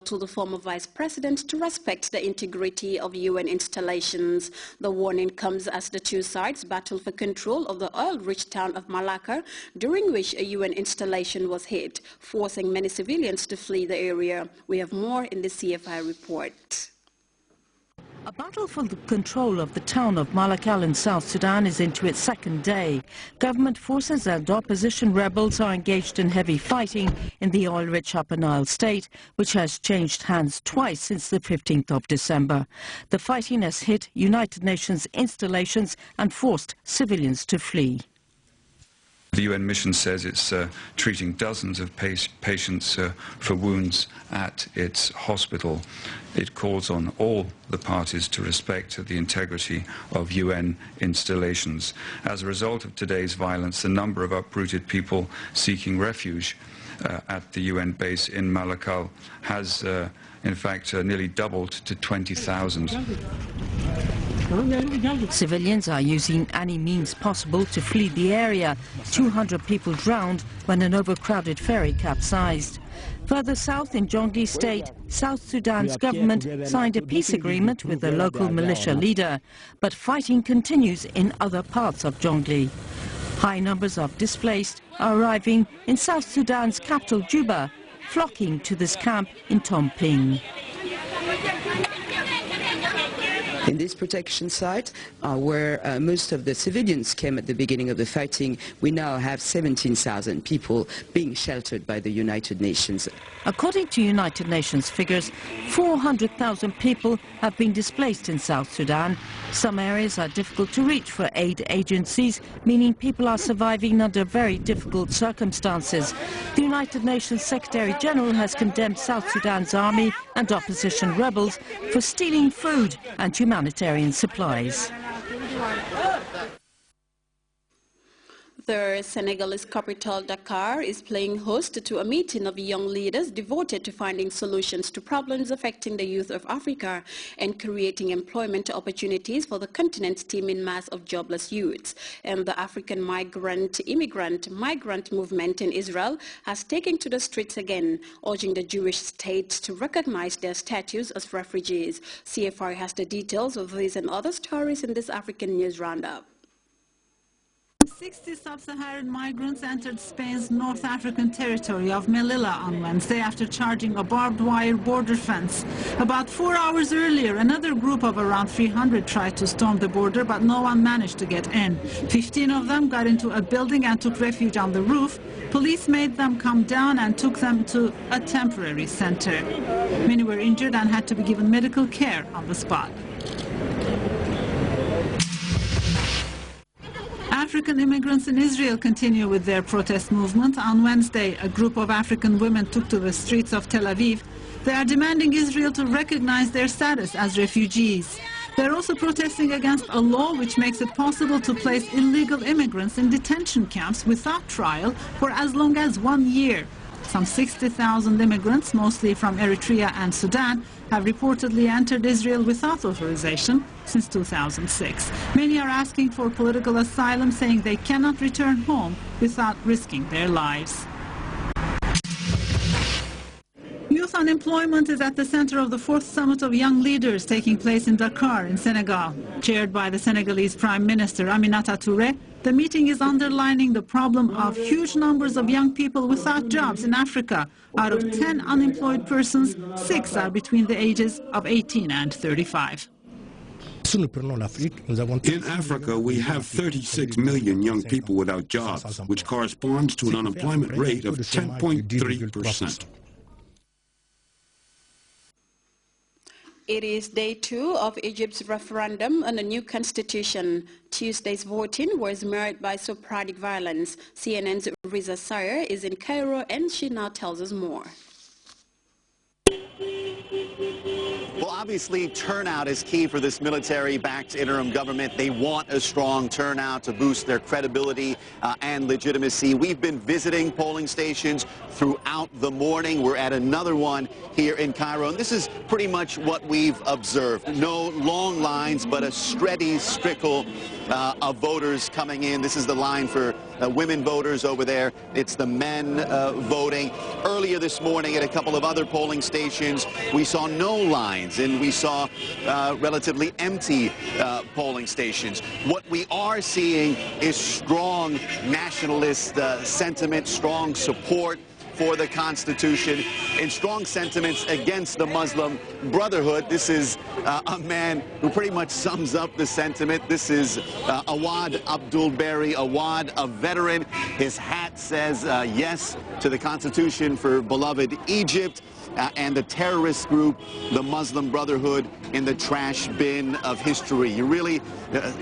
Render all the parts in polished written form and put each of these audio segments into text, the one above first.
to the former vice president to respect the integrity of UN installations. The warning comes as the two sides battle for control of the oil-rich town of Malacca, during which a UN installation was hit, forcing many civilians to flee the area. We have more in the CFI report. A battle for the control of the town of Malakal in South Sudan is into its second day. Government forces and opposition rebels are engaged in heavy fighting in the oil-rich Upper Nile state, which has changed hands twice since the 15th of December. The fighting has hit United Nations installations and forced civilians to flee. The UN mission says it's treating dozens of patients for wounds at its hospital. It calls on all the parties to respect the integrity of UN installations. As a result of today's violence, the number of uprooted people seeking refuge at the UN base in Malakal has, in fact, nearly doubled to 20,000. Civilians are using any means possible to flee the area. 200 people drowned when an overcrowded ferry capsized. Further south in Jonglei State, South Sudan's government signed a peace agreement with the local militia leader, but fighting continues in other parts of Jonglei. High numbers of displaced are arriving in South Sudan's capital Juba, flocking to this camp in Tomping. In this protection site, where most of the civilians came at the beginning of the fighting, we now have 17,000 people being sheltered by the United Nations. According to United Nations figures, 400,000 people have been displaced in South Sudan. Some areas are difficult to reach for aid agencies, meaning people are surviving under very difficult circumstances. The United Nations Secretary General has condemned South Sudan's army and opposition rebels for stealing food and humanitarian supplies. The Senegalese capital Dakar is playing host to a meeting of young leaders devoted to finding solutions to problems affecting the youth of Africa and creating employment opportunities for the continent's teeming mass of jobless youths. And the African migrant movement in Israel has taken to the streets again, urging the Jewish state to recognize their status as refugees. CFI has the details of these and other stories in this African News Roundup. 60 sub-Saharan migrants entered Spain's North African territory of Melilla on Wednesday after charging a barbed wire border fence. About 4 hours earlier, another group of around 300 tried to storm the border, but no one managed to get in. 15 of them got into a building and took refuge on the roof. Police made them come down and took them to a temporary center. Many were injured and had to be given medical care on the spot. African immigrants in Israel continue with their protest movement. On Wednesday, a group of African women took to the streets of Tel Aviv. They are demanding Israel to recognize their status as refugees. They're also protesting against a law which makes it possible to place illegal immigrants in detention camps without trial for as long as 1 year. Some 60,000 immigrants, mostly from Eritrea and Sudan, have reportedly entered Israel without authorization since 2006. Many are asking for political asylum, saying they cannot return home without risking their lives. Youth unemployment is at the center of the 4th Summit of Young Leaders taking place in Dakar in Senegal. Chaired by the Senegalese Prime Minister Aminata Touré, the meeting is underlining the problem of huge numbers of young people without jobs in Africa. Out of 10 unemployed persons, 6 are between the ages of 18 and 35. In Africa, we have 36 million young people without jobs, which corresponds to an unemployment rate of 10.3%. It is day 2 of Egypt's referendum on a new constitution. Tuesday's voting was marred by sporadic violence. CNN's Riza Sayer is in Cairo and she now tells us more. Well, obviously, turnout is key for this military-backed interim government. They want a strong turnout to boost their credibility and legitimacy. We've been visiting polling stations throughout the morning. We're at another one here in Cairo, and this is pretty much what we've observed. No long lines, but a steady trickle of voters coming in. This is the line for women voters over there. It's the men voting. Earlier this morning at a couple of other polling stations, we saw no lines and we saw relatively empty polling stations. What we are seeing is strong nationalist sentiment, strong support for the Constitution, and strong sentiments against the Muslim Brotherhood. This is a man who pretty much sums up the sentiment. This is Awad Abdul Bari Awad, a veteran. His hat says yes to the Constitution for beloved Egypt, and the terrorist group, the Muslim Brotherhood, in the trash bin of history. You really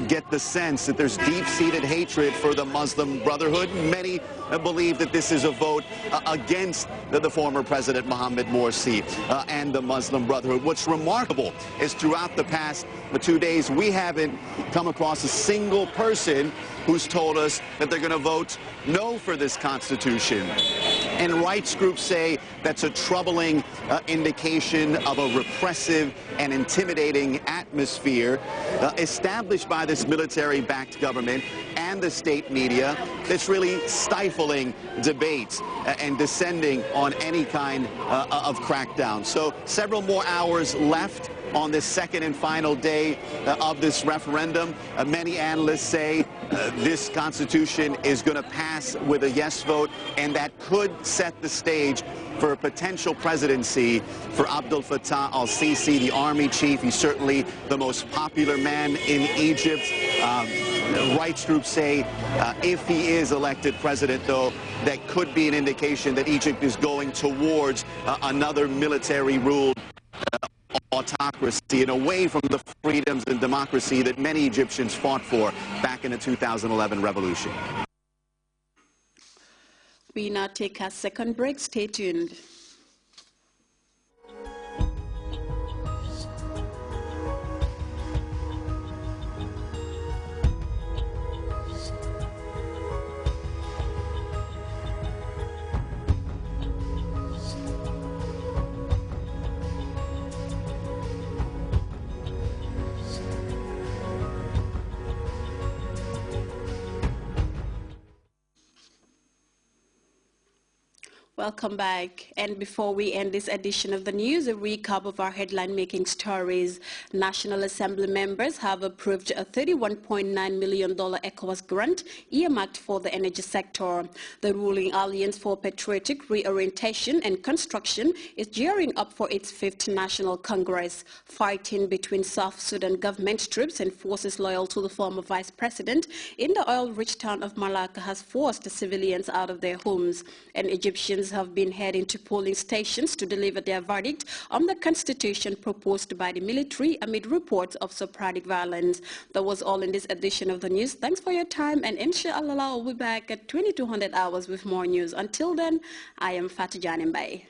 get the sense that there's deep-seated hatred for the Muslim Brotherhood. Many believe that this is a vote against the former President Mohamed Morsi and the Muslim Brotherhood. What's remarkable is throughout the past 2 days, we haven't come across a single person who's told us that they're going to vote no for this Constitution. And rights groups say that's a troubling indication of a repressive and intimidating atmosphere established by this military-backed government and the state media that's really stifling debate and descending on any kind of crackdown. So several more hours left on this second and final day of this referendum. Many analysts say this Constitution is going to pass with a yes vote, and that could set the stage for a potential presidency for Abdel Fattah al-Sisi, the army chief. He's certainly the most popular man in Egypt. Rights groups say if he is elected president, though, that could be an indication that Egypt is going towards another military-ruled autocracy and away from the freedoms and democracy that many Egyptians fought for back in the 2011 revolution. We now take a second break. Stay tuned. Welcome back. And before we end this edition of the news, a recap of our headline-making stories. National Assembly members have approved a $31.9 million ECOWAS grant earmarked for the energy sector. The ruling Alliance for Patriotic Reorientation and Construction is gearing up for its 5th National Congress. Fighting between South Sudan government troops and forces loyal to the former vice president in the oil-rich town of Malacca has forced the civilians out of their homes, and Egyptians have been heading to polling stations to deliver their verdict on the constitution proposed by the military amid reports of sporadic violence. That was all in this edition of the news. Thanks for your time, and inshallah I'll be back at 2200 hours with more news. Until then, I am Fatih Janimbai.